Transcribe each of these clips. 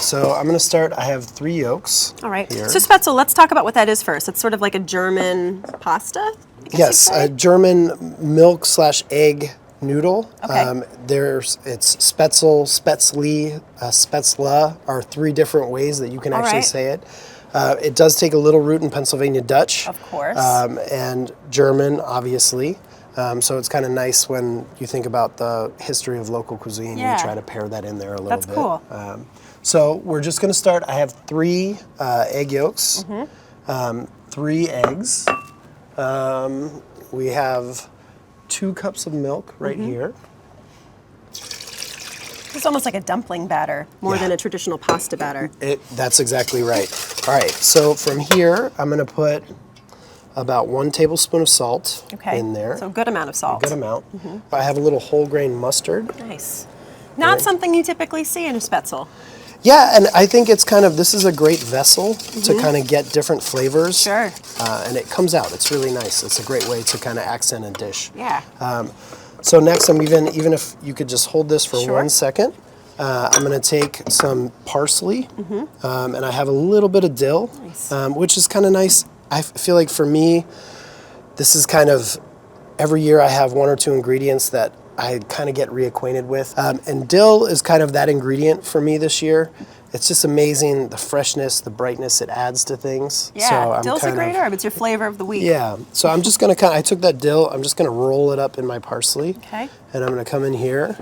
So I'm going to start. I have 3 yolks. All right. Here. So Spätzle, let's talk about what that is first. It's sort of like a German pasta? I guess Yes, a German milk/egg noodle. Okay. It's Spätzle, Spätzle, Spätzle are 3 different ways that you can actually say it. It does take a little root in Pennsylvania Dutch. Of course. And German, obviously. So it's kind of nice when you think about the history of local cuisine. You try to pair that in there a little bit. That's cool. So we're just going to start. I have 3 egg yolks, 3 eggs. We have 2 cups of milk right here. It's almost like a dumpling batter, more than a traditional pasta batter. That's exactly right. All right, so from here, I'm going to put about 1 tablespoon of salt in there. So a good amount of salt. A good amount. I have a little whole grain mustard. Nice. Not something you typically see in a Spätzle. Yeah, and I think it's this is a great vessel to kind of get different flavors. Sure. And it comes out. It's really nice. It's a great way to kind of accent a dish. Yeah. So next, I'm even if you could just hold this for 1 second, I'm going to take some parsley, and I have a little bit of dill, which is kind of nice. I feel like for me, this is kind of every year I have 1 or 2 ingredients that I kind of get reacquainted with. And dill is kind of that ingredient for me this year. It's just amazing, the freshness, the brightness it adds to things. Yeah, dill's a great herb. It's your flavor of the week. Yeah, so I'm just going to I took that dill, I'm just going to roll it up in my parsley. Okay. And I'm going to come in here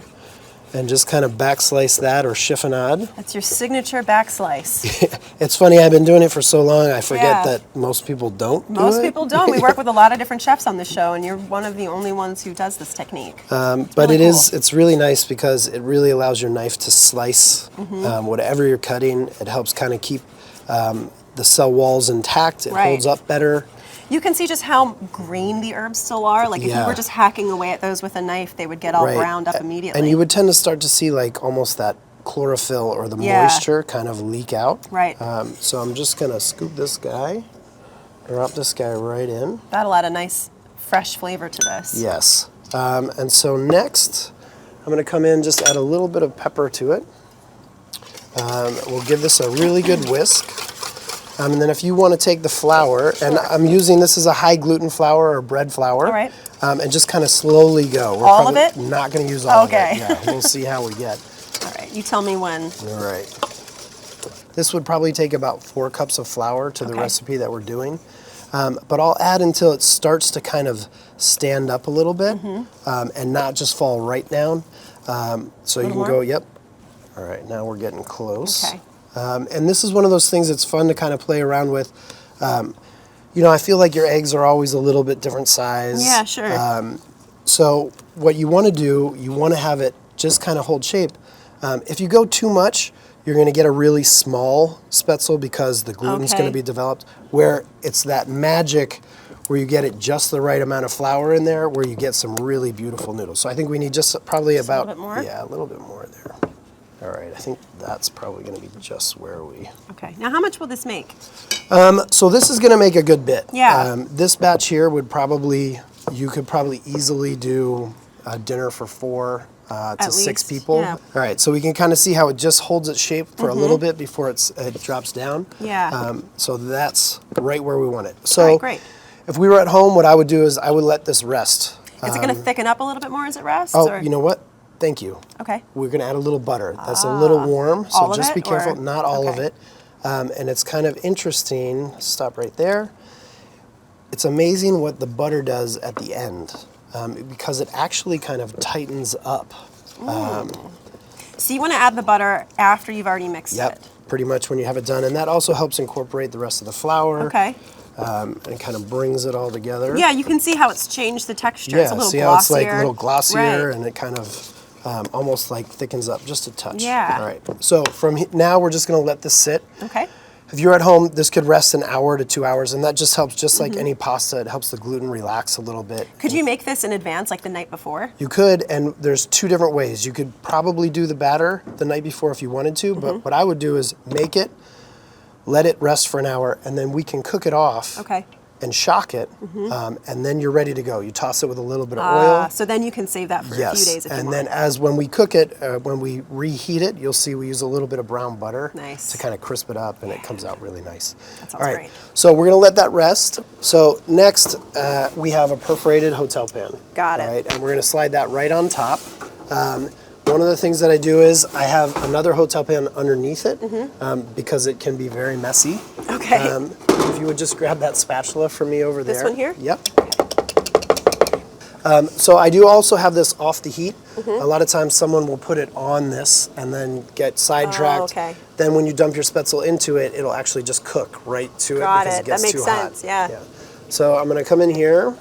and just kind of backslice that or chiffonade. That's your signature backslice. It's funny, I've been doing it for so long, I forget that most people don't do it. Most people don't. We work with a lot of different chefs on the show, and you're one of the only ones who does this technique. But it's really nice because it really allows your knife to slice whatever you're cutting. It helps kind of keep the cell walls intact. It holds up better. You can see just how green the herbs still are. Like if you were just hacking away at those with a knife, they would get all browned up immediately. And you would tend to start to see like almost that chlorophyll or the moisture kind of leak out. Right. So I'm just going to scoop this guy, drop this guy right in. That'll add a nice fresh flavor to this. Yes. And so next, I'm going to come in, just add a little bit of pepper to it. We'll give this a really good whisk. And then if you want to take the flour, and I'm using, this is a high gluten flour or bread flour. All right. And just kind of slowly go. We're all of it? Not going to use all of it. Yeah, we'll see how we get. All right, you tell me when. All right. This would probably take about 4 cups of flour to the recipe that we're doing. But I'll add until it starts to kind of stand up a little bit and not just fall right down. So you can go, yep. All right, now we're getting close. Okay. And this is one of those things that's fun to kind of play around with. You know, I feel like your eggs are always a little bit different size. Yeah, sure. So what you want to do, you want to have it just kind of hold shape. If you go too much, you're going to get a really small Spätzle because the gluten's going to be developed, where it's that magic where you get it just the right amount of flour in there, where you get some really beautiful noodles. So I think we need just probably about, a little bit more? Yeah, a little bit more there. All right, I think that's probably going to be just where we... Okay, now how much will this make? So this is going to make a good bit. Yeah. This batch here would probably, you could probably easily do a dinner for 4 to 6 people. Yeah. All right, so we can kind of see how it just holds its shape for a little bit before it drops down. Yeah. So that's right where we want it. So all right, great. If we were at home, what I would do is I would let this rest. Is it going to thicken up a little bit more as it rests? Oh, or? you know what? Thank you. Okay. We're going to add a little butter. That's a little warm, so all just of be it, careful. or? Not all of it. And it's kind of interesting. Stop right there. It's amazing what the butter does at the end because it actually kind of tightens up. So you want to add the butter after you've already mixed it? Pretty much when you have it done. And that also helps incorporate the rest of the flour. Okay. And kind of brings it all together. Yeah, you can see how it's changed the texture. Yeah, it's a little see glossier. how it's like a little glossier, right. and it kind of almost like thickens up just a touch. Yeah. All right. So from now, we're just going to let this sit. Okay. If you're at home, this could rest an hour to 2 hours, and that just helps. Just like any pasta, it helps the gluten relax a little bit. Could you make this in advance, like the night before? You could, and there's 2 different ways. You could probably do the batter the night before if you wanted to, but what I would do is make it, let it rest for an hour, and then we can cook it off. Okay. and shock it, and then you're ready to go. You toss it with a little bit of oil. So then you can save that for a few days if you want. And then as when we cook it, when we reheat it, you'll see we use a little bit of brown butter to kind of crisp it up, and it comes out really nice. That sounds great. So we're gonna let that rest. So next, we have a perforated hotel pan. Got it. All right, and we're gonna slide that right on top. One of the things that I do is I have another hotel pan underneath it because it can be very messy. Okay. If you would just grab that spatula for me over there. This one here? Yep. So I do also have this off the heat. A lot of times someone will put it on this and then get sidetracked. Oh, okay. Then when you dump your spätzle into it, it'll actually just cook right to it because it gets that makes too sense. hot. Yeah. So I'm going to come in here.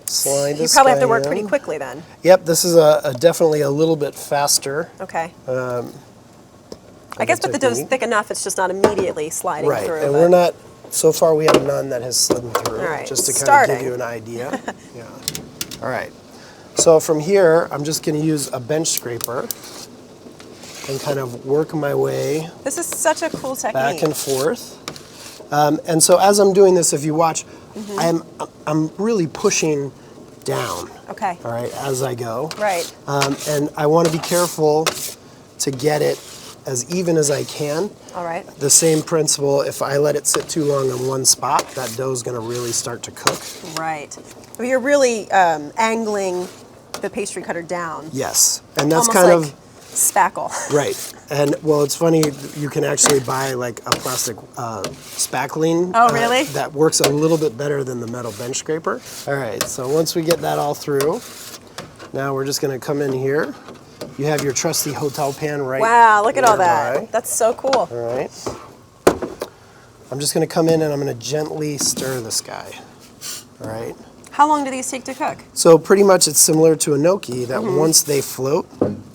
Slide this. You probably have to guy work in. pretty quickly then. Yep, this is definitely a little bit faster. Okay. I guess, but the dough's thick enough, it's just not immediately sliding through. Right, and we're not, so far we have none that has slid through, All right, just to kind of give you an idea. All right, so from here, I'm just going to use a bench scraper and kind of work my way. This is such a cool technique. Back and forth. And so as I'm doing this, if you watch, I'm really pushing down. Okay. All right, as I go. Right. And I want to be careful to get it as even as I can. All right. The same principle, if I let it sit too long in one spot, that dough is going to really start to cook. Right. Well, you're really angling the pastry cutter down. Yes, and that's almost kind like of spackle. right. And well, it's funny, you can actually buy like a plastic spackling. Oh, really? That works a little bit better than the metal bench scraper. All right, so once we get that all through, now we're just going to come in here. You have your trusty hotel pan right. Wow, look at all nearby. that. That's so cool. All right. I'm just going to come in and I'm going to gently stir this guy. All right. How long do these take to cook? So pretty much it's similar to a gnocchi that once they float,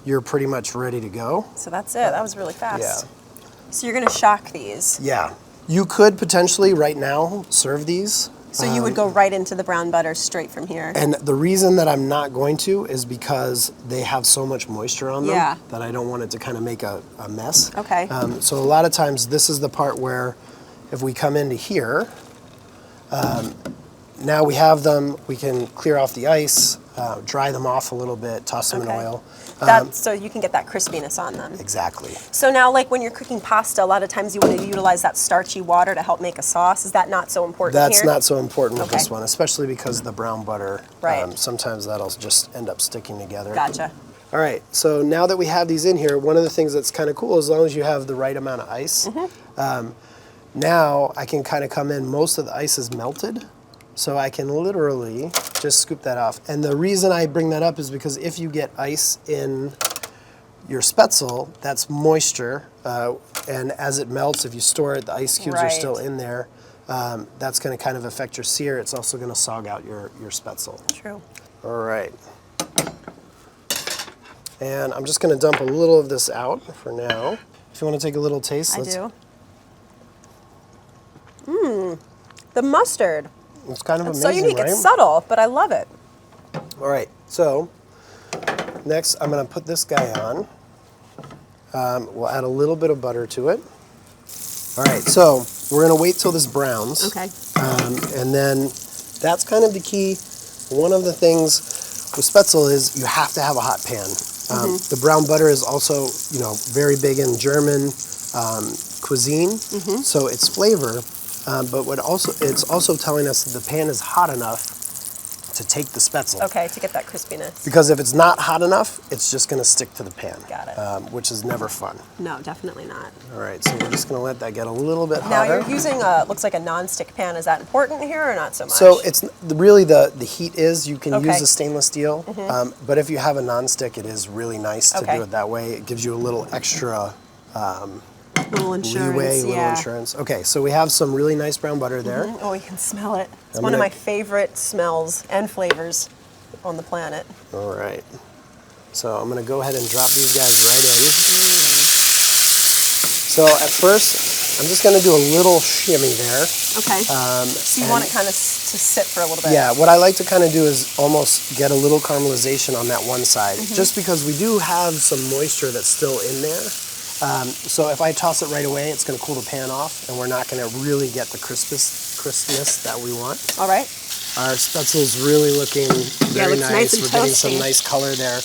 you're pretty much ready to go. So that's it. That was really fast. Yeah. So you're going to shock these. Yeah. You could potentially right now serve these. So you would go right into the brown butter straight from here. And the reason that I'm not going to is because they have so much moisture on them that I don't want it to kind of make a mess. Okay. So a lot of times this is the part where if we come into here, now we have them, we can clear off the ice, dry them off a little bit, toss them in oil. So you can get that crispiness on them. Exactly. So now, like when you're cooking pasta, a lot of times you want to utilize that starchy water to help make a sauce. Is that not so important That's here? not so important with this one, especially because the brown butter, Right. Sometimes that'll just end up sticking together. Gotcha. All right, so now that we have these in here, one of the things that's kind of cool, as long as you have the right amount of ice, now I can kind of come in, most of the ice is melted, so I can literally just scoop that off. And the reason I bring that up is because if you get ice in your spätzle, that's moisture, and as it melts, if you store it, the ice cubes are still in there. That's going to kind of affect your sear. It's also going to sog out your spätzle. True. All right. And I'm just going to dump a little of this out for now. If you want to take a little taste, I do. The mustard. It's kind of amazing, So unique. right? It's subtle, but I love it. All right, so next I'm going to put this guy on. We'll add a little bit of butter to it. All right, so we're going to wait till this browns. Okay. And then that's kind of the key. One of the things with spätzle is you have to have a hot pan. The brown butter is also, very big in German cuisine, so it's flavor. But it's also telling us that the pan is hot enough to take the spätzle. Okay, to get that crispiness. Because if it's not hot enough, it's just going to stick to the pan. Got it. Which is never fun. No, definitely not. All right, so we're just going to let that get a little bit Now hotter. you're using looks like a non-stick pan. Is that important here or not so much? So it's really the heat is, you can use a stainless steel, but if you have a non-stick, it is really nice to do it that way. It gives you a little extra little insurance, leeway, little insurance. Okay, so we have some really nice brown butter there. Oh, you can smell it. It's one of my favorite smells and flavors on the planet. All right. So I'm going to go ahead and drop these guys right in. So at first, I'm just going to do a little shimmy there. Okay. So you want it kind of to sit for a little bit. Yeah, what I like to kind of do is almost get a little caramelization on that one side, just because we do have some moisture that's still in there. So if I toss it right away, it's going to cool the pan off, and we're not going to really get the crispness that we want. All right. Our spätzle is really looking very looks nice and We're getting toasty. some nice color there.